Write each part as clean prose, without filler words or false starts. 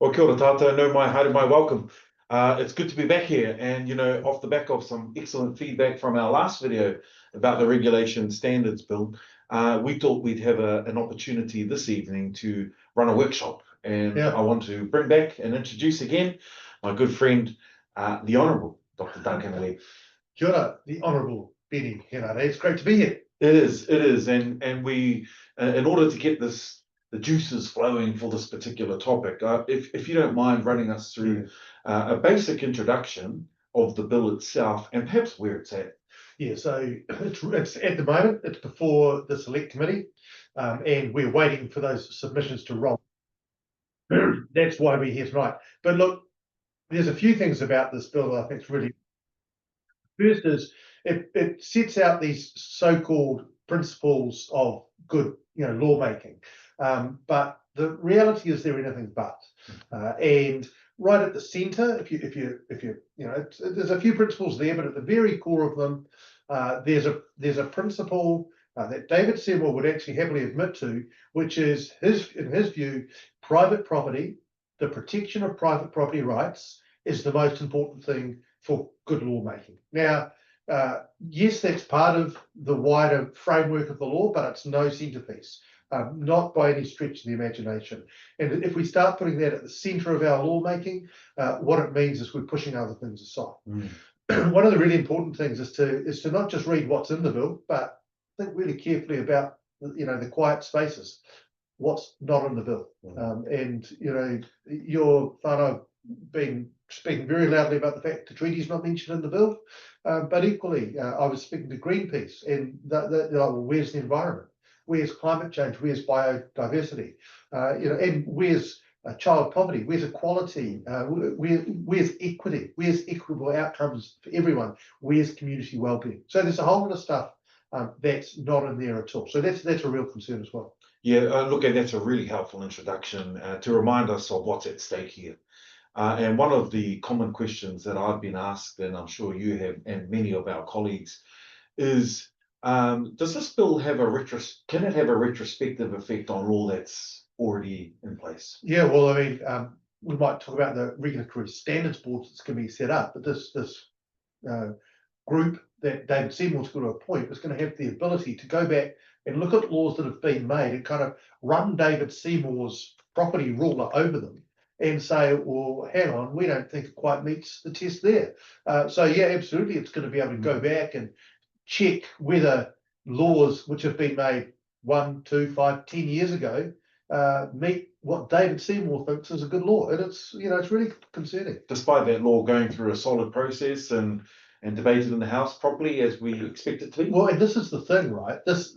Well, kia ora tātou, no mai haere mai, welcome. It's good to be back here, and off the back of some excellent feedback from our last video about the Regulation Standards Bill, we thought we'd have an opportunity this evening to run a workshop, and I want to bring back and introduce again my good friend, the Honourable Dr. Duncan and Peeni. Kia ora, the Honourable Peeni Henare. It's great to be here. It is, and we, in order to get the juices flowing for this particular topic, if you don't mind running us through a basic introduction of the bill itself and perhaps where it's at. Yeah, so it's at the moment, it's before the select committee, and we're waiting for those submissions to roll. That's why we're here tonight. But look, there's a few things about this bill that I think is really. First is it sets out these so-called principles of good, lawmaking, but the reality is they're anything but. And right at the centre, if you there's a few principles there, but at the very core of them, there's a principle that David Seymour would actually happily admit to, which is in his view, private property, the protection of private property rights is the most important thing for good lawmaking. Now, yes, that's part of the wider framework of the law, but it's no centrepiece, not by any stretch of the imagination. And if we start putting that at the centre of our lawmaking, what it means is we're pushing other things aside. One of the really important things is to not just read what's in the bill, but think really carefully about the quiet spaces, what's not in the bill. And your whānau been speaking very loudly about the fact the treaty is not mentioned in the bill, but equally, I was speaking to Greenpeace, and well, where's the environment? Where's climate change? Where's biodiversity? And where's child poverty? Where's equality? Where's equity? Where's equitable outcomes for everyone? Where's community wellbeing? So there's a whole lot of stuff that's not in there at all. So that's a real concern as well. Yeah, look, that's a really helpful introduction to remind us of what's at stake here. And one of the common questions that I've been asked, and I'm sure you have, and many of our colleagues, is does this bill have can it have a retrospective effect on law that's already in place? Yeah, well, I mean, we might talk about the regulatory standards boards that's going to be set up, but this group that David Seymour's going to appoint is going to have the ability to go back and look at laws that have been made and kind of run David Seymour's property ruler over them and say, well, hang on, we don't think it quite meets the test there. So yeah, absolutely, it's going to be able to go back and check whether laws which have been made 1, 2, 5, 10 years ago meet what David Seymour thinks is a good law. And it's really concerning. Despite that law going through a solid process and debated in the House properly as we expect it to be. Well, and this is the thing, right? This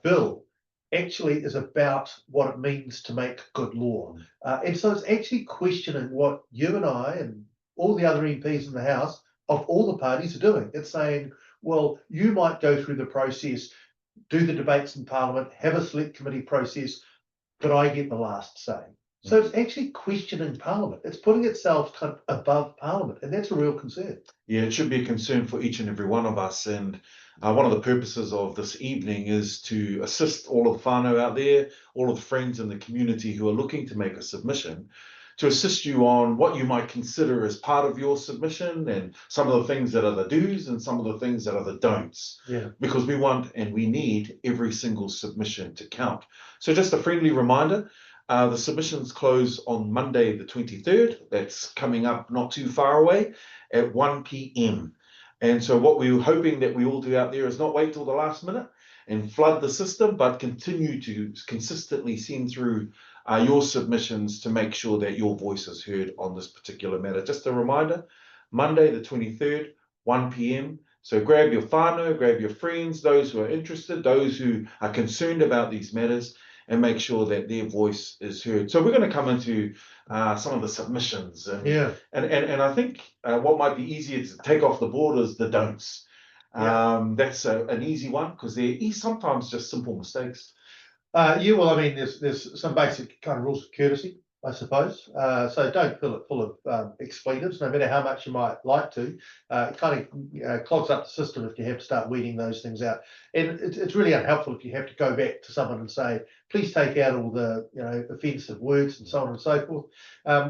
bill actually is about what it means to make good law. And so it's actually questioning what you and I and all the other MPs in the House of all the parties are doing. It's saying, well, you might go through the process, do the debates in Parliament, have a select committee process, but I get the last say. So it's actually questioning Parliament. It's putting itself kind of above Parliament, and that's a real concern. Yeah, it should be a concern for each and every one of us. And one of the purposes of this evening is to assist all of the whānau out there, all of the friends in the community who are looking to make a submission, to assist you on what you might consider as part of your submission and some of the things that are the do's and some of the things that are the don'ts. Yeah. Because we want and we need every single submission to count. So just a friendly reminder, the submissions close on Monday the 23rd. That's coming up not too far away at 1 p.m. And so what we're hoping that we all do out there is not wait till the last minute and flood the system, but continue to consistently send through your submissions to make sure that your voice is heard on this particular matter. Just a reminder, Monday the 23rd, 1 p.m. So grab your whānau, grab your friends, those who are interested, those who are concerned about these matters, and make sure that their voice is heard. So we're going to come into some of the submissions. And I think what might be easier to take off the board is the don'ts. That's an easy one because there is sometimes just simple mistakes. Yeah, well, I mean, there's some basic kind of rules of courtesy. I suppose. So don't fill it full of expletives, no matter how much you might like to. It kind of clogs up the system if you have to start weeding those things out. And it's really unhelpful if you have to go back to someone and say, please take out all the offensive words and so on and so forth.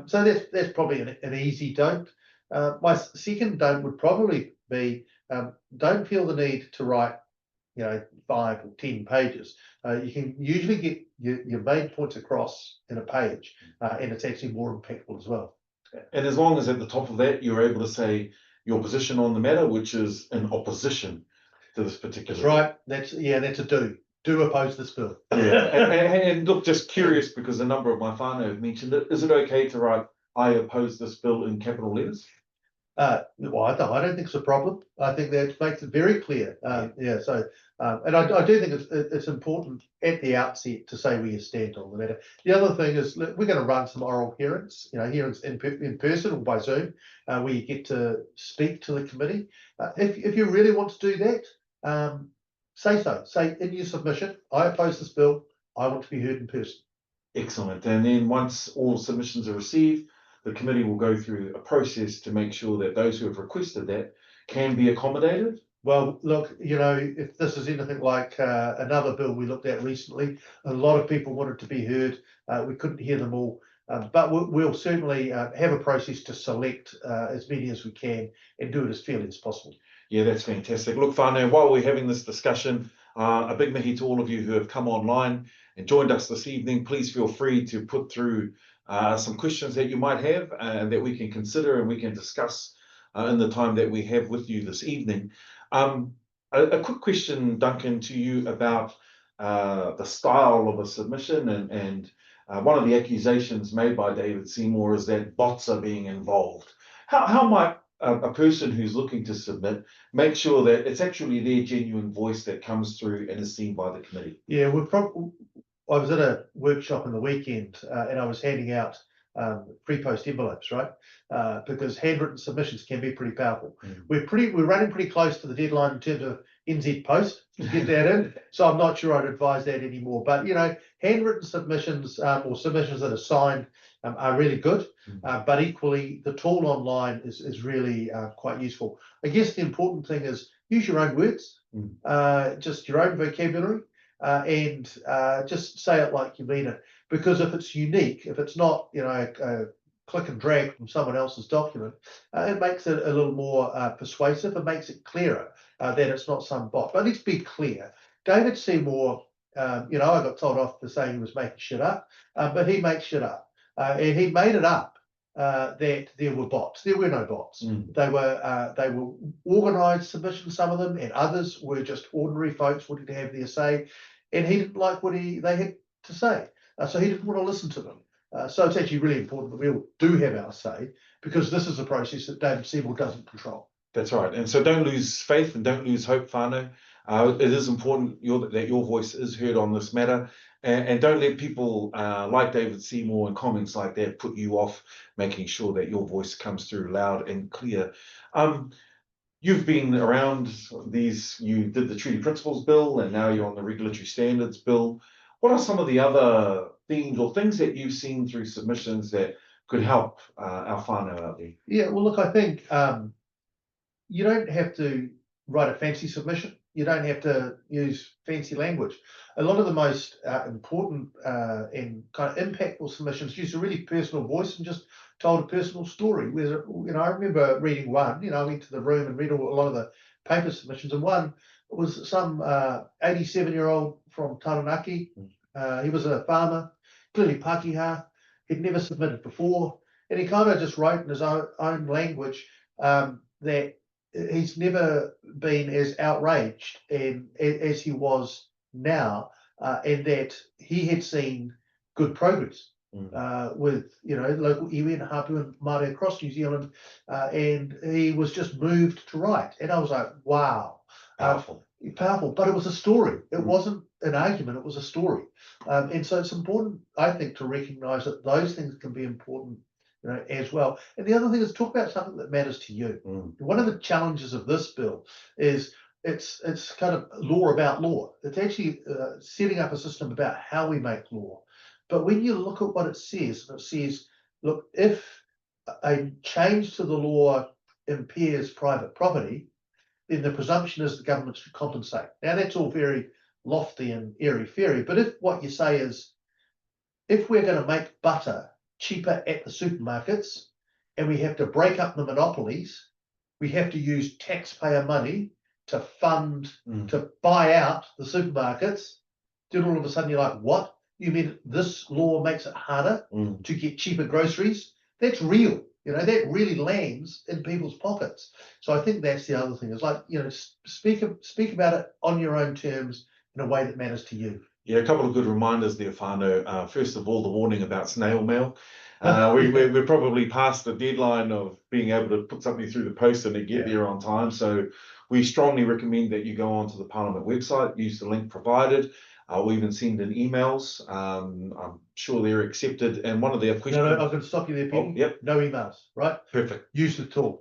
So that's probably an easy don't. My second don't would probably be don't feel the need to write 5 or 10 pages. You can usually get your main points across in a page, and it's actually more impactful as well. And as long as at the top of that you're able to say your position on the matter, which is in opposition to this particular. That's right. That's a do. Do oppose this bill. Yeah. and look, just curious because a number of my whānau have mentioned it. Is it okay to write "I oppose this bill" in capital letters? Well, I don't think it's a problem. I think that makes it very clear. So, and I do think it's important at the outset to say where you stand on the matter. The other thing is we're going to run some oral hearings, hearings in person or by Zoom, where you get to speak to the committee. If you really want to do that, say so. Say in your submission, I oppose this bill. I want to be heard in person. Excellent. And then once all submissions are received, the committee will go through a process to make sure that those who have requested that can be accommodated. Well, look, if this is anything like another bill we looked at recently, a lot of people wanted to be heard. We couldn't hear them all, but we'll certainly have a process to select as many as we can and do it as fairly as possible. Yeah, that's fantastic. Look, whānau, while we're having this discussion, a big mihi to all of you who have come online and joined us this evening. Please feel free to put through some questions that you might have that we can consider and we can discuss in the time that we have with you this evening. A quick question, Duncan, to you about the style of a submission and one of the accusations made by David Seymour is that bots are being involved. How might a person who's looking to submit make sure that it's actually their genuine voice that comes through and is seen by the committee? Yeah, I was at a workshop in the weekend and I was handing out pre-post envelopes, right? Because handwritten submissions can be pretty powerful. We're running pretty close to the deadline in terms of NZ Post to get that in. So I'm not sure I'd advise that anymore. But handwritten submissions or submissions that are signed are really good. But equally, the tool online is really quite useful. I guess the important thing is use your own words, just your own vocabulary. And just say it like you mean it, because if it's unique, if it's not a click and drag from someone else's document, it makes it a little more persuasive. It makes it clearer that it's not some bot. But let's be clear, David Seymour, I got told off for saying he was making shit up, but he makes shit up, and he made it up that there were bots. There were no bots. They were organised submissions, some of them, and others were just ordinary folks wanting to have their say. And he didn't like what they had to say, so he didn't want to listen to them. So it's actually really important that we all do have our say, because this is a process that David Seymour doesn't control. That's right. And so don't lose faith and don't lose hope, whānau. It is important that your voice is heard on this matter. And don't let people like David Seymour and comments like that put you off making sure that your voice comes through loud and clear. You've been around you did the Treaty Principles Bill and now you're on the Regulatory Standards Bill. What are some of the other themes or things that you've seen through submissions that could help our whānau out there? Yeah, well, look, I think you don't have to write a fancy submission. You don't have to use fancy language. A lot of the most important and kind of impactful submissions use a really personal voice and just told a personal story. Where I remember reading one. I went to the room and read a lot of the paper submissions, and one was some 87-year-old from Taranaki. He was a farmer, clearly Pākehā. He'd never submitted before, and he kind of just wrote in his own language that he's never been as outraged as he was now, and that he had seen good progress with local iwi and hapu and Māori across New Zealand, and he was just moved to write. And I was like, wow, powerful. But it was a story. It wasn't an argument. It was a story, and so it's important, I think, to recognise that those things can be important as well. And the other thing is talk about something that matters to you. One of the challenges of this bill is it's kind of law about law. It's actually setting up a system about how we make law. But when you look at what it says, look, if a change to the law impairs private property, then the presumption is the government should compensate. Now that's all very lofty and airy-fairy, but if what you say is, if we're going to make butter cheaper at the supermarkets and we have to break up the monopolies, we have to use taxpayer money to fund, to buy out the supermarkets, then all of a sudden you're like, what? You mean this law makes it harder to get cheaper groceries? That's real. You know, that really lands in people's pockets. So I think that's the other thing, is like, you know, speak about it on your own terms in a way that matters to you. Yeah, a couple of good reminders there, Whānau. First of all, the warning about snail mail. We're probably past the deadline of being able to put something through the post and it get there on time. So we strongly recommend that you go onto the Parliament website, use the link provided. We'll even send in emails. I'm sure they're accepted. And one of their questions. No, I'm going to stop you there, Peeni. Yep. No emails, right? Perfect. Use the tool.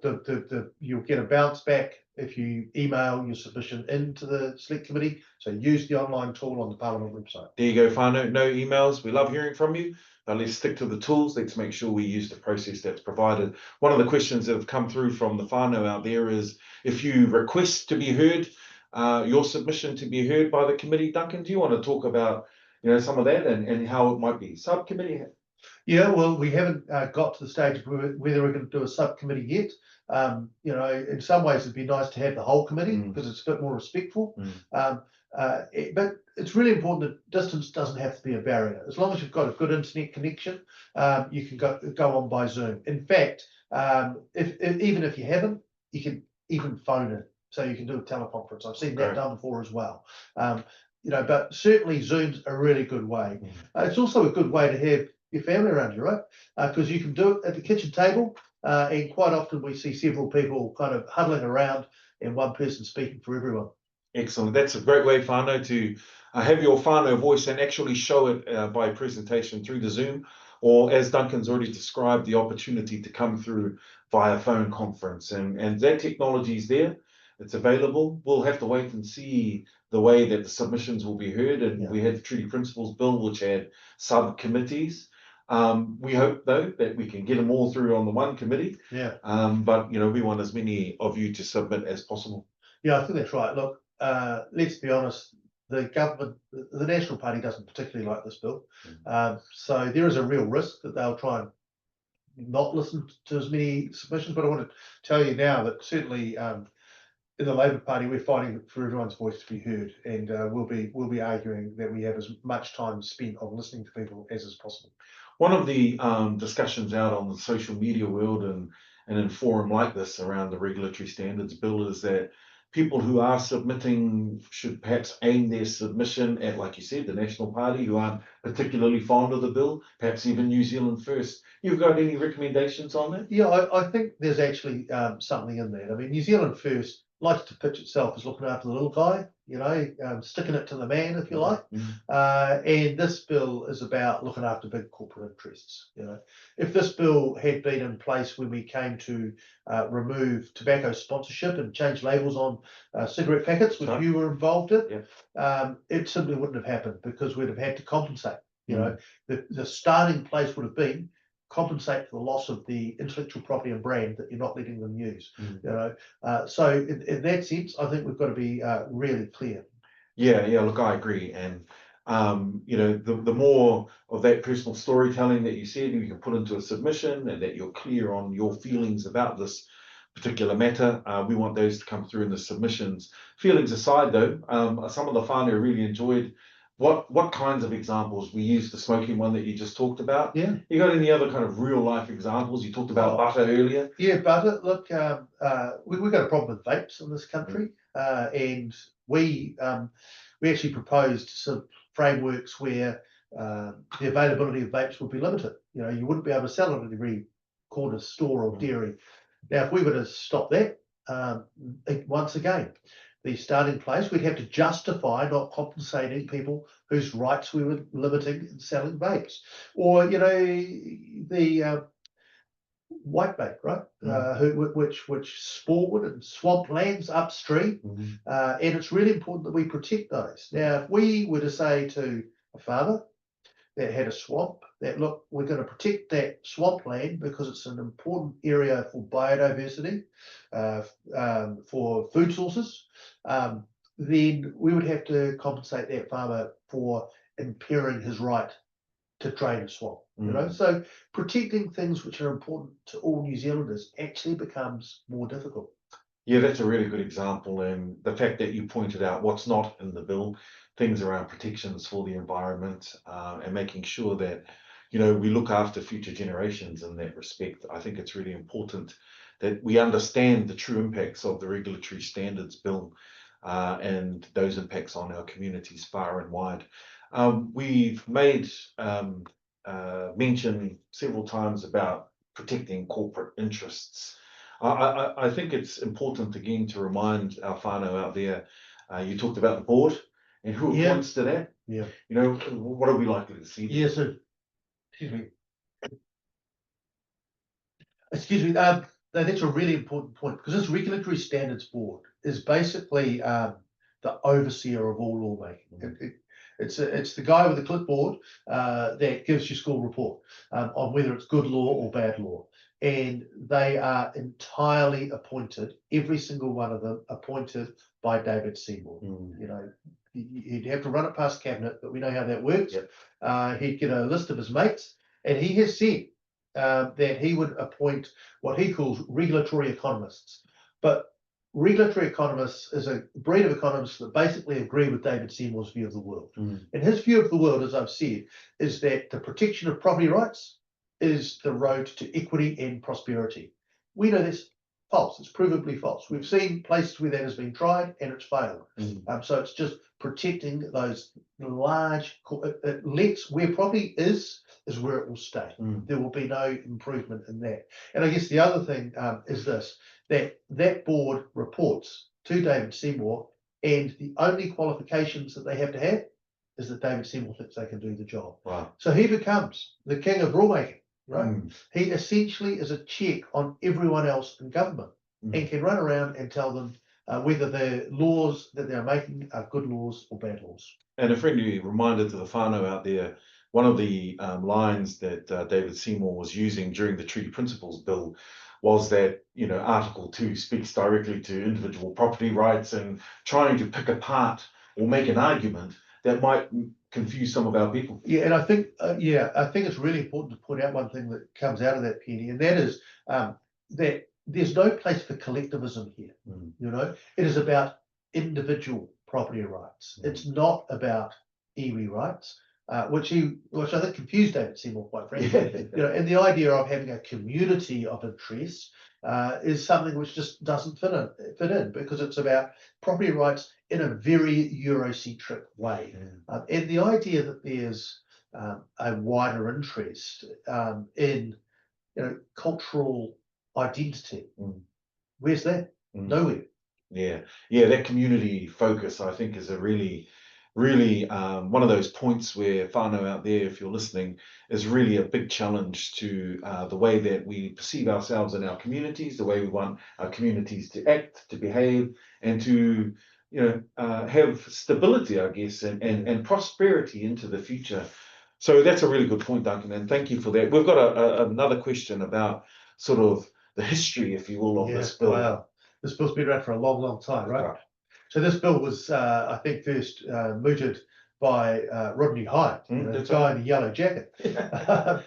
You'll get a bounce back if you email your submission into the select committee. So use the online tool on the Parliament website. There you go, Whānau. No emails. We love hearing from you. But let's stick to the tools. Let's make sure we use the process that's provided. One of the questions that have come through from the whānau out there is, if you request to be heard, your submission to be heard by the committee. Duncan, do you want to talk about, you know, some of that and how it might be subcommittee? Yeah, well, we haven't got to the stage whether we're going to do a subcommittee yet. You know, in some ways it'd be nice to have the whole committee because it's a bit more respectful. But it's really important that distance doesn't have to be a barrier. As long as you've got a good internet connection, you can go on by Zoom. In fact, even if you haven't, you can even phone it. So you can do a teleconference. I've seen that done before as well. You know, but certainly Zoom's a really good way. It's also a good way to have your family around you, right? Because you can do it at the kitchen table, and quite often we see several people kind of huddling around and one person speaking for everyone. Excellent. That's a great way, whānau, to have your whānau voice and actually show it by presentation through the Zoom, or as Duncan's already described, the opportunity to come through via phone conference. And that technology is there. It's available. We'll have to wait and see the way that the submissions will be heard. And we had the Treaty Principles Bill, which had subcommittees. We hope, though, that we can get them all through on the one committee. But, you know, we want as many of you to submit as possible. Yeah, I think that's right. Look, let's be honest, the government, the National Party doesn't particularly like this bill. So there is a real risk that they'll try and not listen to as many submissions. But I want to tell you now that certainly in the Labour Party, we're fighting for everyone's voice to be heard, and we'll be arguing that we have as much time spent on listening to people as is possible. One of the discussions out on the social media world and in a forum like this around the Regulatory Standards Bill is that people who are submitting should perhaps aim their submission at, like you said, the National Party, who aren't particularly fond of the bill, perhaps even New Zealand First. You've got any recommendations on that? Yeah, I think there's actually something in that. I mean, New Zealand First likes to pitch itself as looking after the little guy, you know, sticking it to the man, if you like. And this bill is about looking after big corporate interests. You know, if this bill had been in place when we came to remove tobacco sponsorship and change labels on cigarette packets, which you were involved in, it simply wouldn't have happened because we'd have had to compensate. You know, the starting place would have been compensate for the loss of the intellectual property and brand that you're not letting them use. You know, so in that sense, I think we've got to be really clear. Yeah, look, I agree. And you know, the more of that personal storytelling that you said you can put into a submission and that you're clear on your feelings about this particular matter, we want those to come through in the submissions. Feelings aside, though, some of the whānau really enjoyed what kinds of examples. We used the smoking one that you just talked about. Yeah. You got any other kind of real life examples? You talked about butter earlier. Yeah, butter. Look, we've got a problem with vapes in this country, and we actually proposed some frameworks where the availability of vapes would be limited. You know, you wouldn't be able to sell it at every corner store or dairy. Now, if we were to stop that, once again, the starting place, we'd have to justify not compensating people whose rights we were limiting in selling vapes. Or, you know, the white vape, right? Which spawn in swamplands upstream. And it's really important that we protect those. Now, if we were to say to a farmer, that had a swamp, that look, we're going to protect that swampland because it's an important area for biodiversity, for food sources, then we would have to compensate that farmer for impairing his right to drain a swamp. You know, so protecting things which are important to all New Zealanders actually becomes more difficult. Yeah, that's a really good example, and the fact that you pointed out what's not in the bill, things around protections for the environment, and making sure that, you know, we look after future generations in that respect. I think it's really important that we understand the true impacts of the regulatory standards bill, and those impacts on our communities far and wide. We've made mention several times about protecting corporate interests. I think it's important again to remind our whānau out there, you talked about the board and who appoints to that. Yeah. You know, what are we likely to see? Yeah, so, excuse me, that's a really important point, because this regulatory standards board is basically the overseer of all lawmaking. It's the guy with the clipboard that gives you school report on whether it's good law or bad law. And they are entirely appointed, every single one of them appointed by David Seymour. You know, he'd have to run it past cabinet, but we know how that works. He'd get a list of his mates, and he has said that he would appoint what he calls regulatory economists. But regulatory economists is a breed of economists that basically agree with David Seymour's view of the world. And his view of the world, as I've said, is that the protection of property rights is the road to equity and prosperity. We know that's false. It's provably false. We've seen places where that has been tried and it's failed. So it's just protecting those large, where property is where it will stay. There will be no improvement in that. And I guess the other thing is this, that board reports to David Seymour, and the only qualifications that they have to have is that David Seymour thinks they can do the job. Wow. So he becomes the king of rulemaking. Right, he essentially is a check on everyone else in government, and can run around and tell them whether the laws that they're making are good laws or bad laws. And a friendly reminder to the whānau out there, one of the lines that David Seymour was using during the Treaty Principles Bill was that, you know, Article 2 speaks directly to individual property rights, and trying to pick apart or make an argument that might confuse some of our people. Yeah, and I think it's really important to point out one thing that comes out of that, Peeni, and that is that there's no place for collectivism here. You know, it is about individual property rights. It's not about iwi rights, which I think confused David Seymour quite frankly. You know, and the idea of having a community of interest is something which just doesn't fit in, because it's about property rights in a very Eurocentric way. And the idea that there's a wider interest in, you know, cultural identity, where's that? Nowhere. Yeah, that community focus, I think, is a really one of those points where whānau out there, if you're listening, is really a big challenge to the way that we perceive ourselves in our communities, the way we want our communities to act, to behave, and to, you know, have stability, I guess, and prosperity into the future. So that's a really good point, Duncan, and thank you for that. We've got another question about sort of the history, if you will, of this bill. Wow. This bill's been around for a long, long time, right? So this bill was, I think, first mooted by Rodney Hide, the guy in the yellow jacket.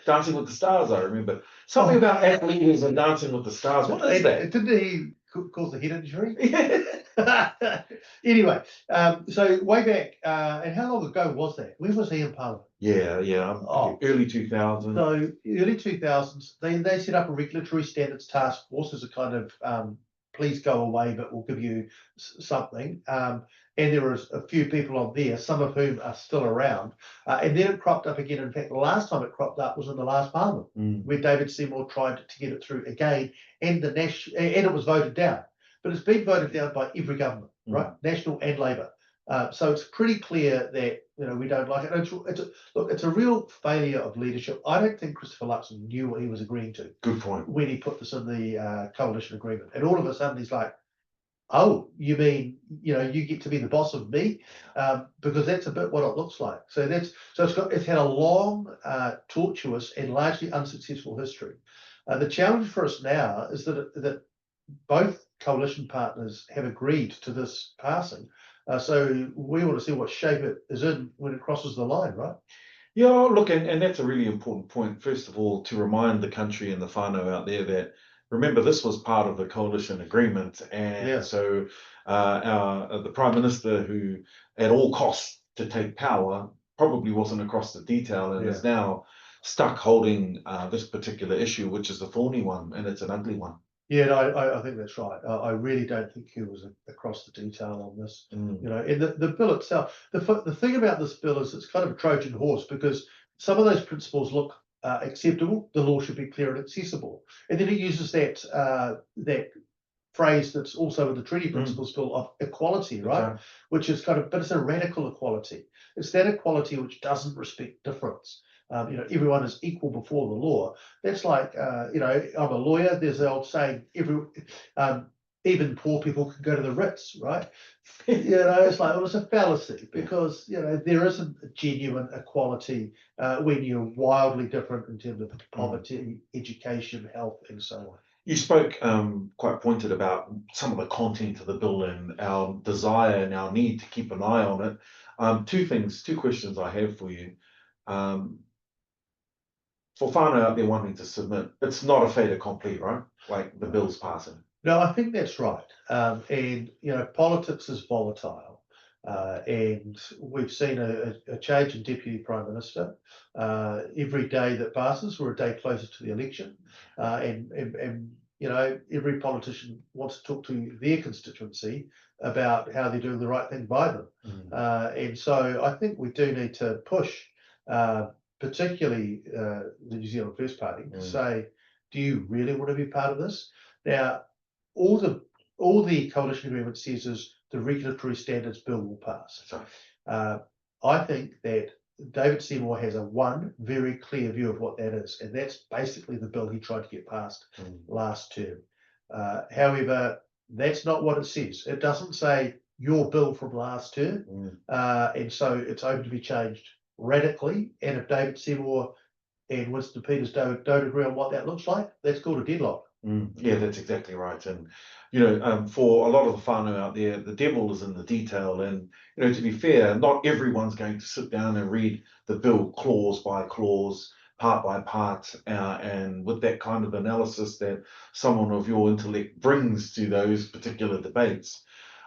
Dancing with the Stars, I remember. Something about athletes and Dancing with the Stars. What is that? Didn't he cause a head injury? Anyway, so way back, and how long ago was that? When was he in Parliament? Early 2000s. So early 2000s, they set up a regulatory standards task force as a kind of please go away, but we'll give you something. And there was a few people on there, some of whom are still around. And then it cropped up again. In fact, the last time it cropped up was in the last Parliament, where David Seymour tried to get it through again, and and it was voted down. But it's been voted down by every government, right? National and Labour. So it's pretty clear that, you know, we don't like it. It's a real failure of leadership. I don't think Christopher Luxon knew what he was agreeing to. Good point. When he put this in the coalition agreement, and all of a sudden he's like, oh, you mean, you get to be the boss of me? Because that's a bit what it looks like. So it's had a long, tortuous and largely unsuccessful history. The challenge for us now is that both coalition partners have agreed to this passing. So we want to see what shape it is in when it crosses the line, right? Yeah, look, and that's a really important point. First of all, to remind the country and the whānau out there that, remember, this was part of the coalition agreement. And so the Prime Minister, who at all costs to take power, probably wasn't across the detail and is now stuck holding this particular issue, which is a thorny one, and it's an ugly one. Yeah, no, I think that's right. I really don't think he was across the detail on this. And the bill itself, the thing about this bill is it's kind of a Trojan horse, because some of those principles look acceptable. The law should be clear and accessible, and then it uses that phrase that's also in the treaty principles bill of equality, right? Okay. Which is but it's a radical equality. It's that equality which doesn't respect difference. Everyone is equal before the law. That's like, I'm a lawyer. There's the old saying, even poor people can go to the Ritz, right? It's like, well, it's a fallacy, because, there isn't a genuine equality when you're wildly different in terms of poverty, education, health, and so on. You spoke quite pointed about some of the content of the bill and our desire and our need to keep an eye on it. Two questions I have for you. For whānau out there wanting to submit, it's not a fait accompli, right? Like the bill's passing. No, I think that's right. And politics is volatile, and we've seen a change in Deputy Prime Minister. Every day that passes, we're a day closer to the election, and every politician wants to talk to their constituency about how they're doing the right thing by them. And so I think we do need to push, particularly the New Zealand First Party, to say, do you really want to be part of this? Now, all the coalition agreement says is the regulatory standards bill will pass. I think that David Seymour has one very clear view of what that is, and that's basically the bill he tried to get passed last term. However, that's not what it says. It doesn't say your bill from last term, and so it's open to be changed radically. And if David Seymour and Winston Peters don't agree on what that looks like, that's called a deadlock. Yeah, that's exactly right. And for a lot of the whānau out there, the devil is in the detail. And to be fair, not everyone's going to sit down and read the bill clause by clause, part by part, and with that kind of analysis that someone of your intellect brings to those particular debates.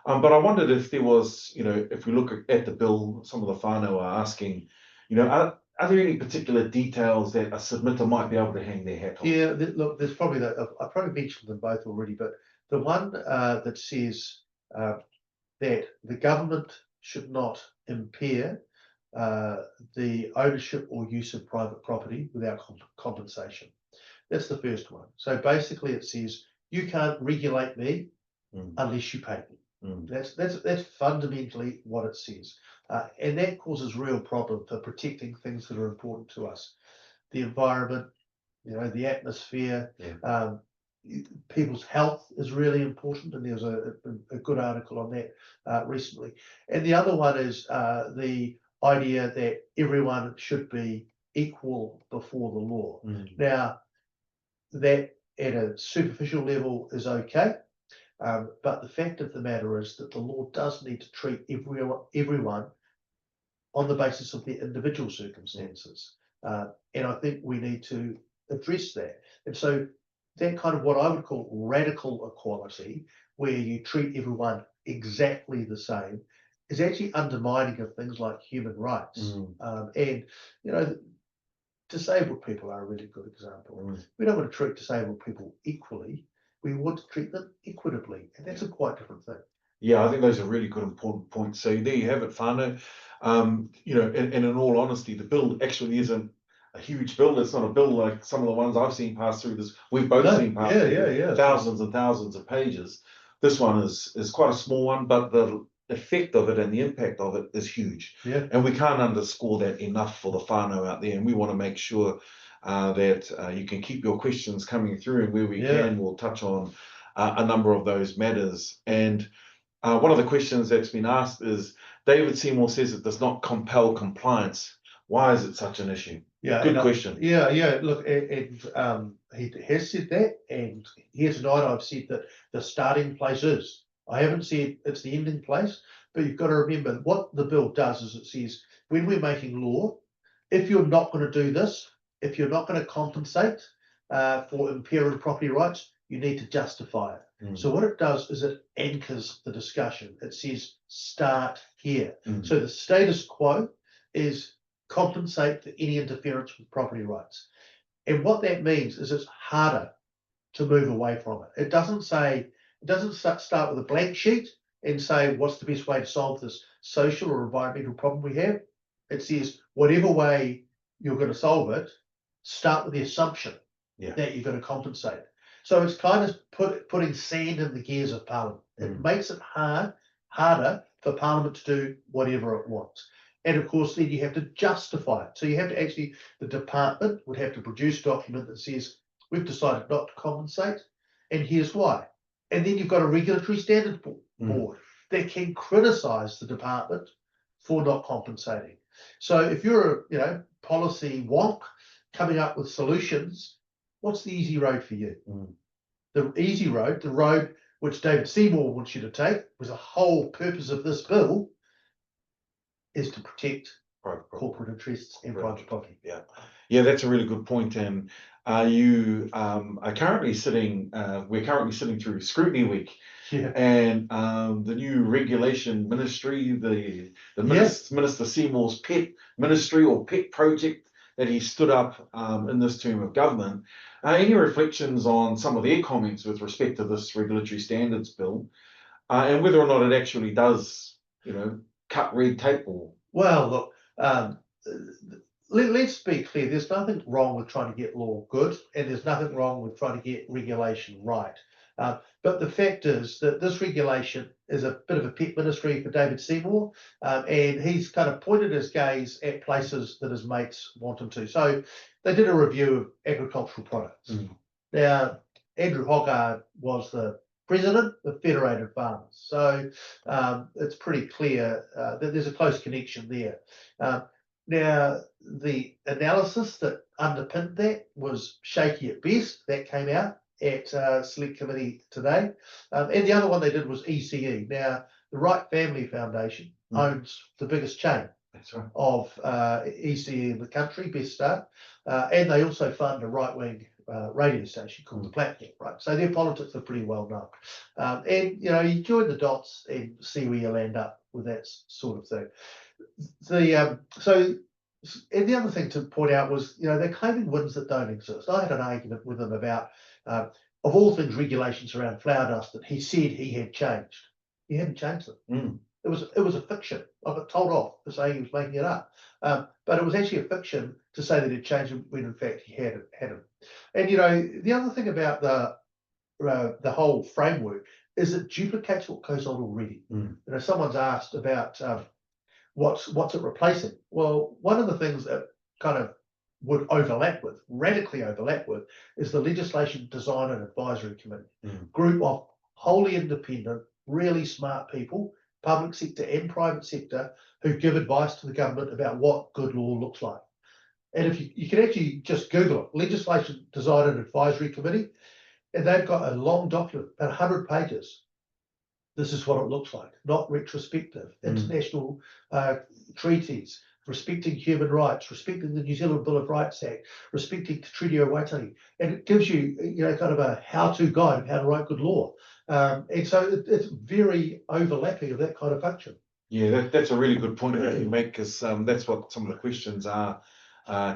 But I wondered if there was, if we look at the bill, some of the whānau are asking, are there any particular details that a submitter might be able to hang their hat on? Yeah, look, there's probably I probably mentioned them both already, but the one that says that the government should not impair the ownership or use of private property without compensation. That's the first one. So basically it says you can't regulate me unless you pay me. That's fundamentally what it says. And that causes real problem for protecting things that are important to us. The environment, the atmosphere, people's health is really important. And there was a good article on that recently. And the other one is the idea that everyone should be equal before the law. Now, that at a superficial level is okay. But the fact of the matter is that the law does need to treat everyone on the basis of their individual circumstances. And I think we need to address that. And so that kind of what I would call radical equality, where you treat everyone exactly the same, is actually undermining of things like human rights. And, disabled people are a really good example. We don't want to treat disabled people equally. We want to treat them equitably, and that's a quite different thing. Yeah, I think those are really good, important points. So there you have it, whānau. And in all honesty, the bill actually isn't a huge bill. It's not a bill like some of the ones I've seen pass through this. We've both seen pass through thousands and thousands of pages. This one is quite a small one, but the effect of it and the impact of it is huge. And we can't underscore that enough for the whānau out there. And we want to make sure that you can keep your questions coming through, and where we can, we'll touch on a number of those matters. And one of the questions that's been asked is, David Seymour says it does not compel compliance. Why is it such an issue? Yeah, Good question. Yeah. Look, he has said that, and here tonight I've said that the starting place is. I haven't said it's the ending place, but you've got to remember what the bill does is it says when we're making law, if you're not going to do this, if you're not going to compensate for impaired property rights, you need to justify it. So what it does is it anchors the discussion. It says start here. So the status quo is compensate for any interference with property rights. And what that means is it's harder to move away from it. It doesn't start with a blank sheet and say, what's the best way to solve this social or environmental problem we have? It says, whatever way you're going to solve it, start with the assumption that you're going to compensate. So it's kind of putting sand in the gears of Parliament. It makes it harder for Parliament to do whatever it wants. And of course, then you have to justify it. So you have to actually, the department would have to produce a document that says, we've decided not to compensate, and here's why. And then you've got a regulatory standards board that can criticise the department for not compensating. So if you're a policy wonk coming up with solutions, what's the easy road for you? The easy road, the road which David Seymour wants you to take, was the whole purpose of this bill, is to protect corporate interests and private property. Yeah, that's a really good point. And you are currently sitting. We're currently sitting through Scrutiny Week, and the new regulation ministry, the Minister Seymour's pet ministry or pet project that he stood up in this term of government. Any reflections on some of their comments with respect to this regulatory standards bill, and whether or not it actually does, cut red tape? Or well, look, let's be clear. There's nothing wrong with trying to get law good, and there's nothing wrong with trying to get regulation right. But the fact is that this regulation is a bit of a pet ministry for David Seymour, and he's kind of pointed his gaze at places that his mates want him to. So they did a review of agricultural products. Now, Andrew Hogarth was the president of Federated Farmers. So it's pretty clear that there's a close connection there. Now, the analysis that underpinned that was shaky at best. That came out at Select Committee today. And the other one they did was ECE. Now, the Wright Family Foundation owns the biggest chain of ECE in the country, Best Start. And they also fund a right-wing radio station called The Platform, right? So their politics are pretty well known. And, you join the dots and see where you land up with that sort of thing. And the other thing to point out was, they're claiming wins that don't exist. I had an argument with them about, of all things, regulations around flower dust that he said he had changed. He hadn't changed them. It was a fiction. I got told off for saying he was making it up. But it was actually a fiction to say that he'd changed them when in fact he hadn't. And the other thing about the whole framework is it duplicates what goes on already. Someone's asked about what's it replacing? Well, one of the things that kind of would radically overlap with, is the Legislation Design and Advisory Committee, group of wholly independent, really smart people, public sector and private sector, who give advice to the government about what good law looks like. And if you can actually just Google it, Legislation Design and Advisory Committee, and they've got a long document, about 100 pages. This is what it looks like, not retrospective. International treaties, respecting human rights, respecting the New Zealand Bill of Rights Act, respecting the Treaty of Waitangi. And it gives you, kind of a how-to guide of how to write good law. And so it's very overlapping of that kind of function. Yeah, that's a really good point that you make, because that's what some of the questions are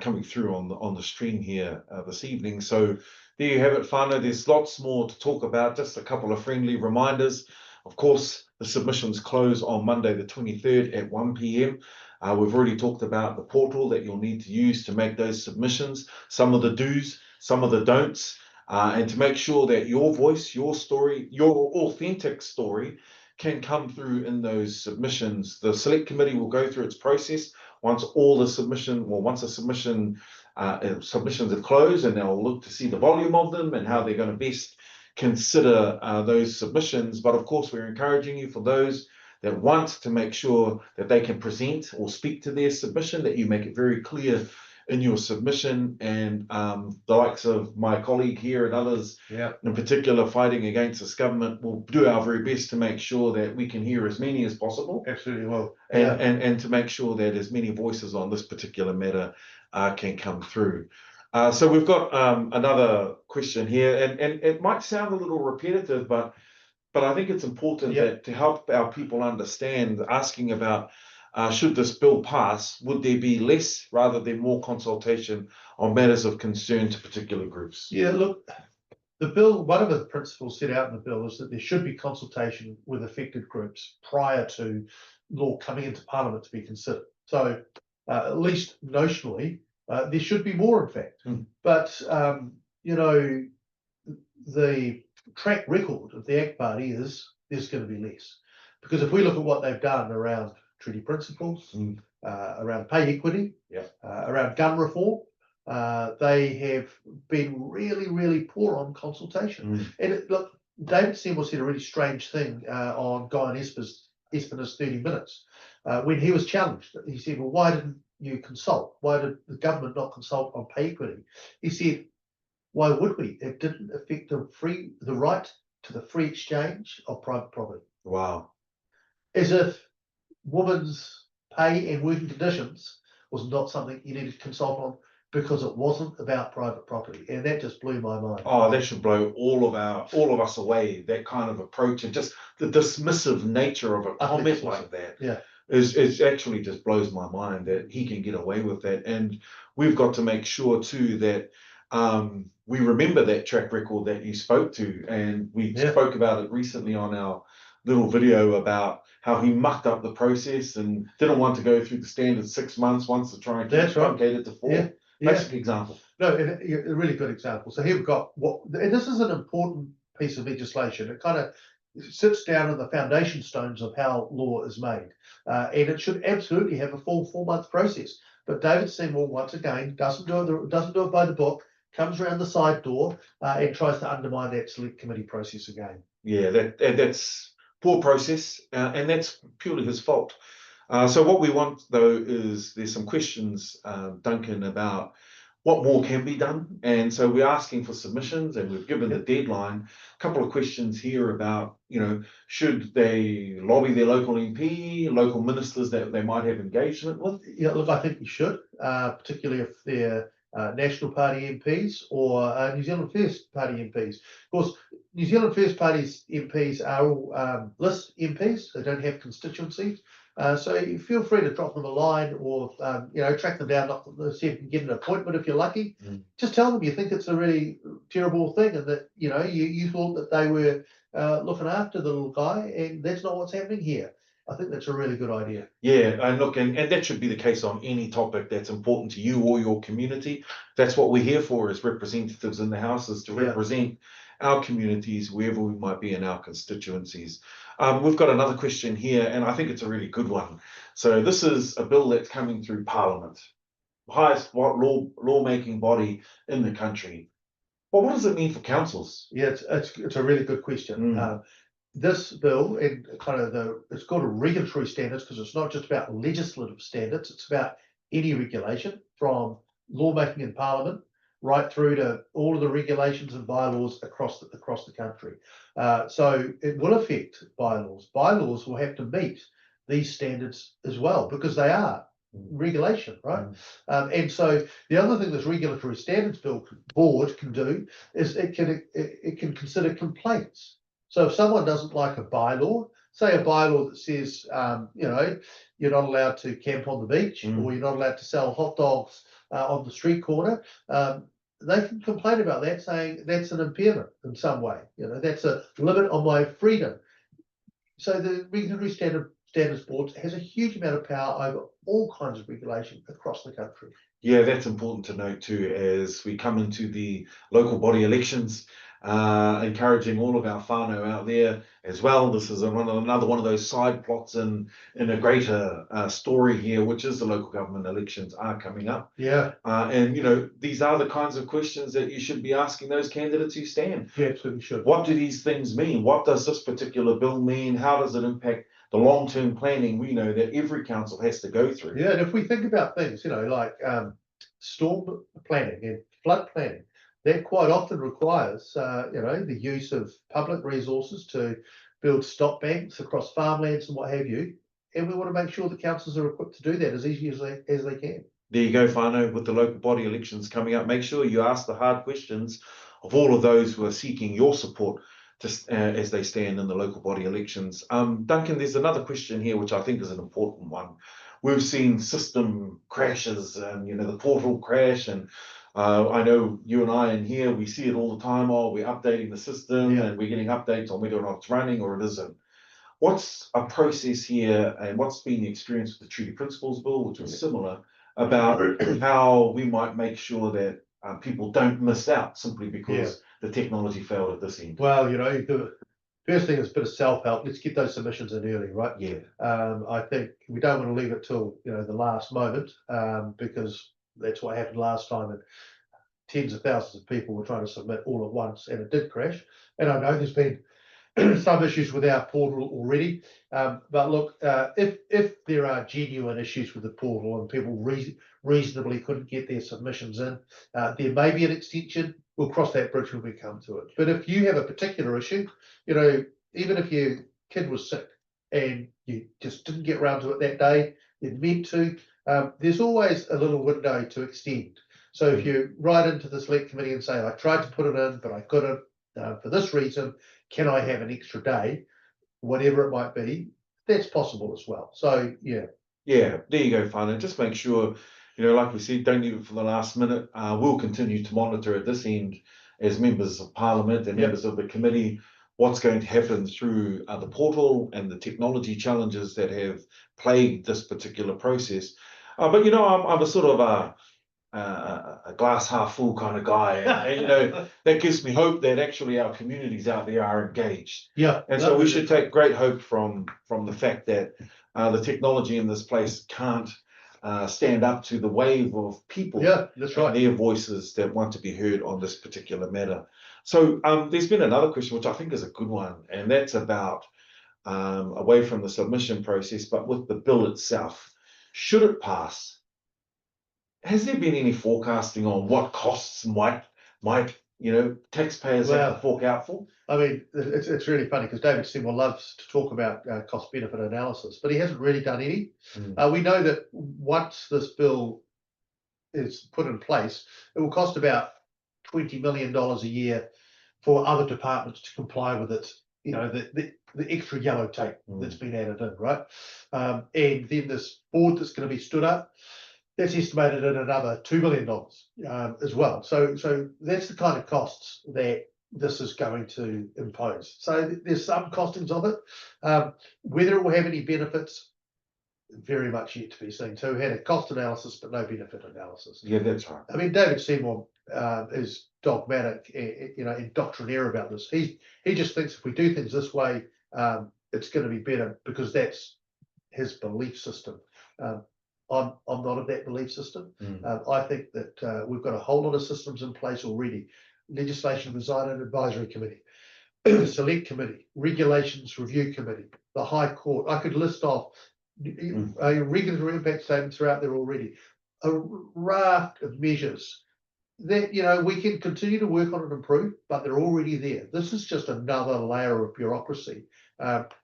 coming through on the stream here this evening. So there you have it, whānau. There's lots more to talk about. Just a couple of friendly reminders. Of course, the submissions close on Monday the 23rd at 1 p.m. We've already talked about the portal that you'll need to use to make those submissions, some of the do's, some of the don'ts, and to make sure that your voice, your story, your authentic story can come through in those submissions. The Select Committee will go through its process once once the submissions are closed, and they'll look to see the volume of them and how they're going to best consider those submissions. But of course, we're encouraging you, for those that want to make sure that they can present or speak to their submission, that you make it very clear in your submission. And the likes of my colleague here and others, in particular, fighting against this government, will do our very best to make sure that we can hear as many as possible. Absolutely will. And to make sure that as many voices on this particular matter can come through. So we've got another question here, and it might sound a little repetitive, but I think it's important that to help our people understand, asking about should this bill pass, would there be less rather than more consultation on matters of concern to particular groups? Yeah, look, the bill, one of the principles set out in the bill is that there should be consultation with affected groups prior to law coming into Parliament to be considered. So at least notionally, there should be more, in fact. But, you know, the track record of the ACT Party is there's going to be less. Because if we look at what they've done around treaty principles, around pay equity, around gun reform, they have been really, really poor on consultation. And look, David Seymour said a really strange thing on Guy and Espina's 30 Minutes. When he was challenged, he said, well, why didn't you consult? Why did the government not consult on pay equity? He said, why would we? It didn't affect the right to the free exchange of private property. Wow. As if women's pay and working conditions was not something you needed to consult on, because it wasn't about private property. And that just blew my mind. Oh, that should blow all of us away, that kind of approach, and just the dismissive nature of a comment like that. Is actually just blows my mind that he can get away with that. And we've got to make sure too that we remember that track record that you spoke to, and we spoke about it recently on our little video about how he mucked up the process and didn't want to go through the standard 6 months, wants to try and truncate it to 4. Basic example. No, a really good example. So here we've got and this is an important piece of legislation. It kind of sits down in the foundation stones of how law is made, and it should absolutely have a full 4-month process. But David Seymour, once again, doesn't do it by the book, comes around the side door and tries to undermine that select committee process again. Yeah, that's poor process, and that's purely his fault. So what we want, though, is there's some questions, Duncan, about what more can be done. And so we're asking for submissions, and we've given the deadline. A couple of questions here about, should they lobby their local MP, local ministers that they might have engagement with? Yeah, look, I think we should, particularly if they're National Party MPs or New Zealand First Party MPs. Of course, New Zealand First Party's MPs are all list MPs. They don't have constituencies. So you feel free to drop them a line or, track them down, see if you can get an appointment if you're lucky. Just tell them you think it's a really terrible thing, and that, you thought that they were looking after the little guy, and that's not what's happening here. I think that's a really good idea. Yeah, and look, and that should be the case on any topic that's important to you or your community. That's what we're here for, as representatives in the House, is to represent our communities wherever we might be in our constituencies. We've got another question here, and I think it's a really good one. So this is a bill that's coming through Parliament, highest lawmaking body in the country. Well, what does it mean for councils? Yeah, it's a really good question. This bill, and it's called a regulatory standards, because it's not just about legislative standards, it's about any regulation from lawmaking in Parliament right through to all of the regulations and bylaws across the country. So it will affect bylaws. Bylaws will have to meet these standards as well, because they are regulation, right? And so the other thing this regulatory standards board can do is it can consider complaints. So if someone doesn't like a bylaw, say a bylaw that says, you're not allowed to camp on the beach, or you're not allowed to sell hot dogs on the street corner, they can complain about that, saying that's an impairment in some way. That's a limit on my freedom. So the regulatory standards boards has a huge amount of power over all kinds of regulation across the country. Yeah, that's important to note too, as we come into the local body elections, encouraging all of our whānau out there as well. This is another one of those side plots in a greater story here, which is the local government elections are coming up. Yeah. And, you know, these are the kinds of questions that you should be asking those candidates who stand. You absolutely should. What do these things mean? What does this particular bill mean? How does it impact the long-term planning we know that every council has to go through? Yeah, and if we think about things, you know, like storm planning and flood planning, that quite often requires, you know, the use of public resources to build stop banks across farmlands and what have you. And we want to make sure the councils are equipped to do that as easy as they can. There you go, whānau, with the local body elections coming up. Make sure you ask the hard questions of all of those who are seeking your support as they stand in the local body elections. Duncan, there's another question here which I think is an important one. We've seen system crashes and, you know, the portal crash, and I know you and I in here, we see it all the time. Oh, we're updating the system and we're getting updates on whether or not it's running or it isn't. What's a process here, and what's been the experience with the Treaty Principles Bill, which was similar, about how we might make sure that people don't miss out simply because the technology failed at this end? Well, you know, the first thing is a bit of self-help. Let's get those submissions in early, right? Yeah. I think we don't want to leave it till, you know, the last moment, because that's what happened last time, and tens of thousands of people were trying to submit all at once, and it did crash. And I know there's been some issues with our portal already, but look, if there are genuine issues with the portal and people reasonably couldn't get their submissions in, there may be an extension. We'll cross that bridge when we come to it. But if you have a particular issue, you know, even if your kid was sick and you just didn't get around to it that day, you meant to, there's always a little window to extend. So if you write into the select committee and say, I tried to put it in, but I couldn't for this reason, can I have an extra day, whatever it might be, that's possible as well. So, yeah. Yeah, there you go, whānau. Just make sure, you know, like we said, don't leave it for the last minute. We'll continue to monitor at this end as members of Parliament and members of the committee what's going to happen through the portal and the technology challenges that have plagued this particular process. But, you know, I'm a sort of a glass half full kind of guy, and you know, that gives me hope that actually our communities out there are engaged. Yeah, and so we should take great hope from the fact that the technology in this place can't stand up to the wave of people. Yeah, that's right. Their voices that want to be heard on this particular matter. So there's been another question which I think is a good one, and that's about away from the submission process, but with the bill itself. Should it pass, has there been any forecasting on what costs might you know, taxpayers have to fork out for? I mean, it's really funny because David Seymour loves to talk about cost benefit analysis, but he hasn't really done any. We know that once this bill is put in place, it will cost about $20 million a year for other departments to comply with it. You know, the extra yellow tape that's been added in, right? And then this board that's going to be stood up, that's estimated at another $2 million as well. So that's the kind of costs that this is going to impose. So there's some costings of it. Whether it will have any benefits, very much yet to be seen. So we had a cost analysis, but no benefit analysis. Yeah, that's right. I mean, David Seymour is dogmatic, you know, and doctrinaire about this. He just thinks if we do things this way, it's going to be better because that's his belief system. I'm not of that belief system. I think that we've got a whole lot of systems in place already. Legislation Design and Advisory Committee, Select Committee, Regulations Review Committee, the High Court. I could list off regulatory impact statements are out there already. A raft of measures that, you know, we can continue to work on and improve, but they're already there. This is just another layer of bureaucracy,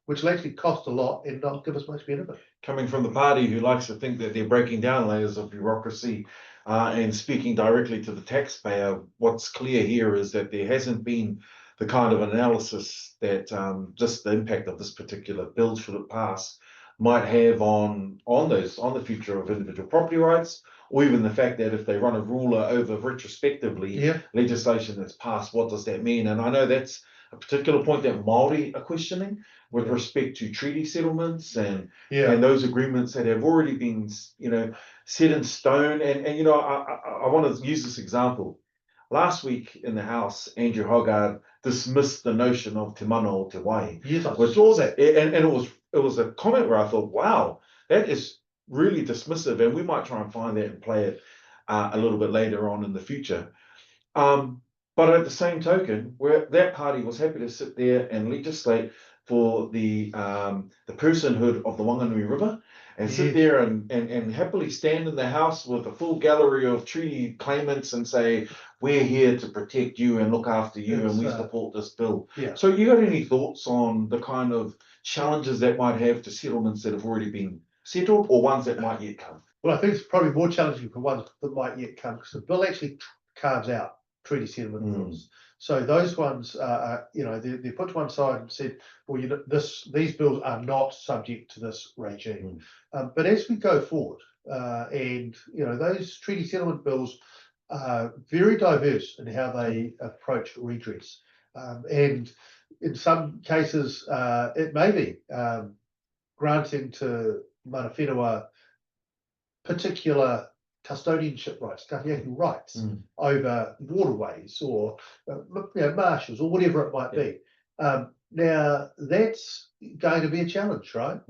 which will actually cost a lot and not give us much benefit. Coming from the party who likes to think that they're breaking down layers of bureaucracy and speaking directly to the taxpayer, what's clear here is that there hasn't been the kind of analysis that just the impact of this particular bill, should it pass, might have on the future of individual property rights, or even the fact that if they run a ruler over retrospectively legislation that's passed, what does that mean? And I know that's a particular point that Māori are questioning with Yeah. respect to treaty settlements and Yeah, those agreements that have already been, set in stone. And I want to use this example. Last week in the House, Andrew Hogarth dismissed the notion of te mana o te wai. yes, I Which saw that. And it was a comment where I thought, wow, that is really dismissive, and we might try and find that and play it a little bit later on in the future. But at the same token, where that party was happy to sit there and legislate for the personhood of the Wanganui River, and sit Yes. there and happily stand in the House with a full gallery of treaty claimants and say, we're here to protect you and look after you, and we support this bill. Yeah. So you got any thoughts on the kind of challenges that might have to settlements that have already been settled, or ones that might yet come? Well, I think it's probably more challenging for ones that might yet come, because the bill actually carves out treaty settlement bills. So those ones, they're put to one side and said, well, these bills are not subject to this regime. But as we go forward, and those treaty settlement bills are very diverse in how they approach redress, and in some cases, it may be granting to mana whenua particular custodianship rights, kahiaki rights over waterways or marshes or whatever it might be. Now that's going to be a challenge, right?